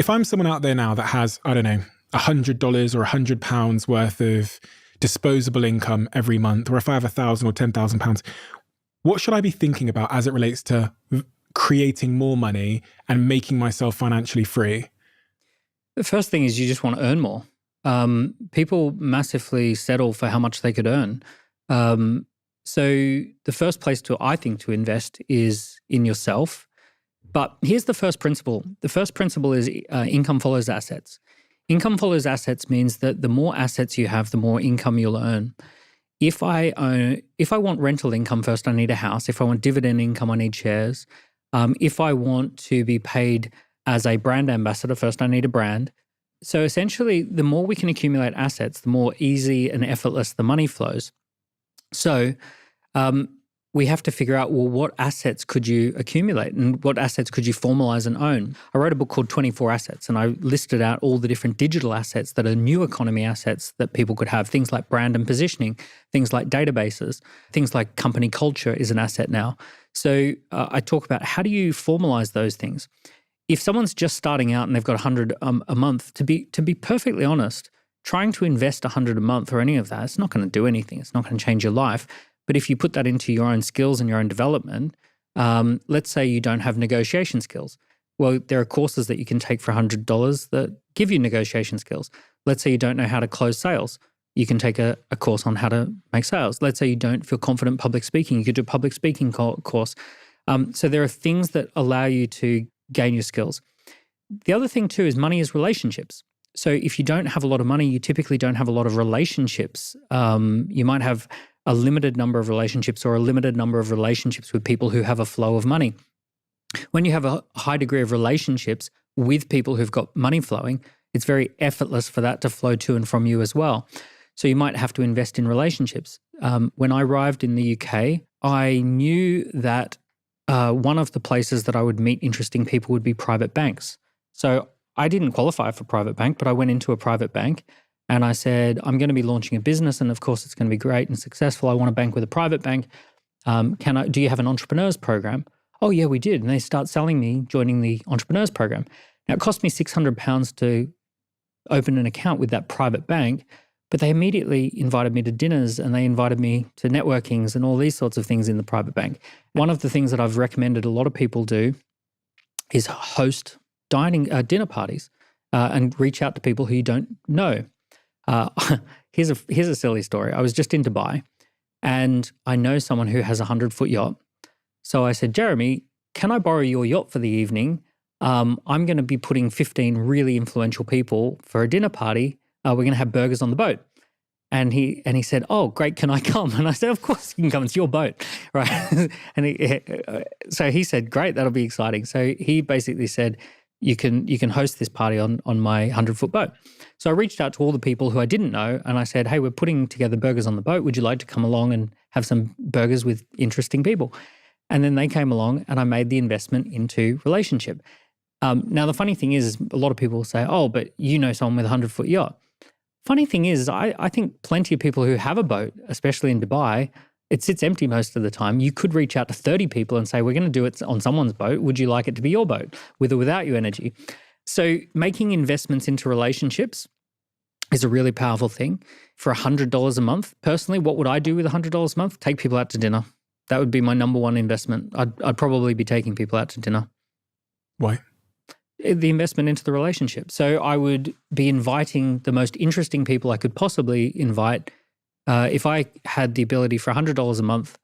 if I'm someone out there now that has, I don't know, $100 or £100 worth of disposable income every month, or if I have £1,000 or £10,000, what should I be thinking about as it relates to creating more money and making myself financially free? The first thing is you just want to earn more. People massively settle for how much they could earn. So the first place I think to invest is in yourself. But here's the first principle. The first principle is income follows assets. Income follows assets means that the more assets you have, the more income you'll earn. If I want rental income, first I need a house. If I want dividend income, I need shares. If I want to be paid as a brand ambassador, first I need a brand. So essentially, the more we can accumulate assets, the more easy and effortless the money flows. So we have to figure out, well, what assets could you accumulate and what assets could you formalize and own? I wrote a book called 24 Assets, and I listed out all the different digital assets that are new economy assets that people could have. Things like brand and positioning, things like databases, things like company culture is an asset now. So I talk about how do you formalize those things? If someone's just starting out and they've got 100 a month, to be perfectly honest, trying to invest 100 a month or any of that, it's not going to do anything. It's not going to change your life. But if you put that into your own skills and your own development, let's say you don't have negotiation skills. Well, there are courses that you can take for $100 that give you negotiation skills. Let's say you don't know how to close sales. You can take a course on how to make sales. Let's say you don't feel confident public speaking. You could do a public speaking course. So there are things that allow you to gain your skills. The other thing too is money is relationships. So if you don't have a lot of money, you typically don't have a lot of relationships. You might have a limited number of relationships or a limited number of relationships with people who have a flow of money. When you have a high degree of relationships with people who've got money flowing, it's very effortless for that to flow to and from you as well. So you might have to invest in relationships. When I arrived in the UK, I knew that one of the places that I would meet interesting people would be private banks. So I didn't qualify for private bank, but I went into a private bank and I said, I'm going to be launching a business and of course it's going to be great and successful. I want to bank with a private bank. Do you have an entrepreneurs program? Oh yeah, we did. And they start selling me joining the entrepreneurs program. Now it cost me £600 to open an account with that private bank, but they immediately invited me to dinners and they invited me to networkings and all these sorts of things in the private bank. One of the things that I've recommended a lot of people do is host dinner parties and reach out to people who you don't know. Here's a silly story. I was just in Dubai and I know someone who has a 100-foot yacht. So I said, Jeremy, can I borrow your yacht for the evening? I'm going to be putting 15 really influential people for a dinner party. We're going to have burgers on the boat. And he said, oh, great, can I come? And I said, of course you can come. It's your boat, right? So he said, great, that'll be exciting. So he basically said, you can host this party on my 100-foot boat. So I reached out to all the people who I didn't know and I said, hey, we're putting together burgers on the boat. Would you like to come along and have some burgers with interesting people? And then they came along and I made the investment into relationship. Now, the funny thing is a lot of people say, oh, but you know someone with a 100-foot yacht. Funny thing is, I think plenty of people who have a boat, especially in Dubai, it sits empty most of the time. You could reach out to 30 people and say, we're going to do it on someone's boat. Would you like it to be your boat, with or without you energy? So making investments into relationships is a really powerful thing. For $100 a month, personally, what would I do with $100 a month? Take people out to dinner. That would be my number one investment. I'd probably be taking people out to dinner. Why? The investment into the relationship. So I would be inviting the most interesting people I could possibly invite. If I had the ability for $100 a month,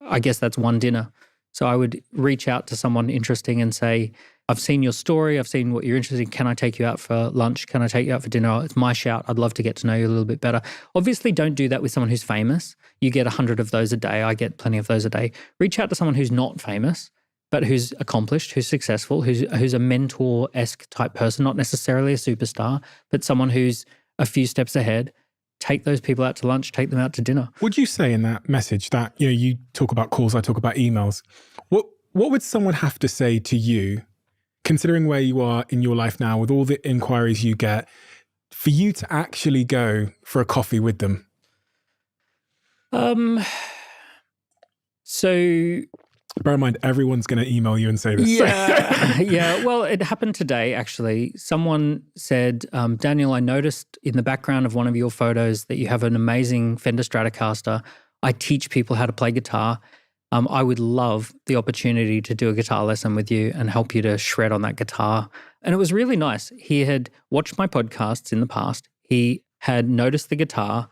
I guess that's one dinner. So I would reach out to someone interesting and say, I've seen your story. I've seen what you're interested in. Can I take you out for lunch? Can I take you out for dinner? It's my shout. I'd love to get to know you a little bit better. Obviously, don't do that with someone who's famous. You get 100 of those a day. I get plenty of those a day. Reach out to someone who's not famous, but who's accomplished, who's successful, who's a mentor-esque type person, not necessarily a superstar, but someone who's a few steps ahead. Take those people out to lunch, take them out to dinner. Would you say in that message that, you talk about calls, I talk about emails. What would someone have to say to you, considering where you are in your life now with all the inquiries you get, for you to actually go for a coffee with them? So Bear in mind, everyone's going to email you and say this. Yeah. Yeah. Well, it happened today, actually. Someone said, Daniel, I noticed in the background of one of your photos that you have an amazing Fender Stratocaster. I teach people how to play guitar. I would love the opportunity to do a guitar lesson with you and help you to shred on that guitar. And it was really nice. He had watched my podcasts in the past. He had noticed the guitar.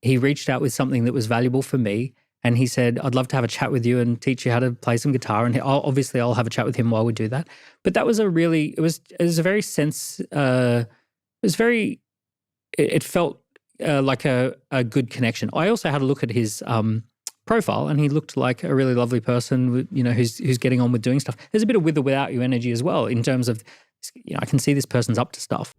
He reached out with something that was valuable for me. And he said, I'd love to have a chat with you and teach you how to play some guitar. And I'll have a chat with him while we do that. But that was it was a very it felt like a good connection. I also had a look at his profile, and he looked like a really lovely person, who's getting on with doing stuff. There's a bit of with or without you energy as well, in terms of, I can see this person's up to stuff.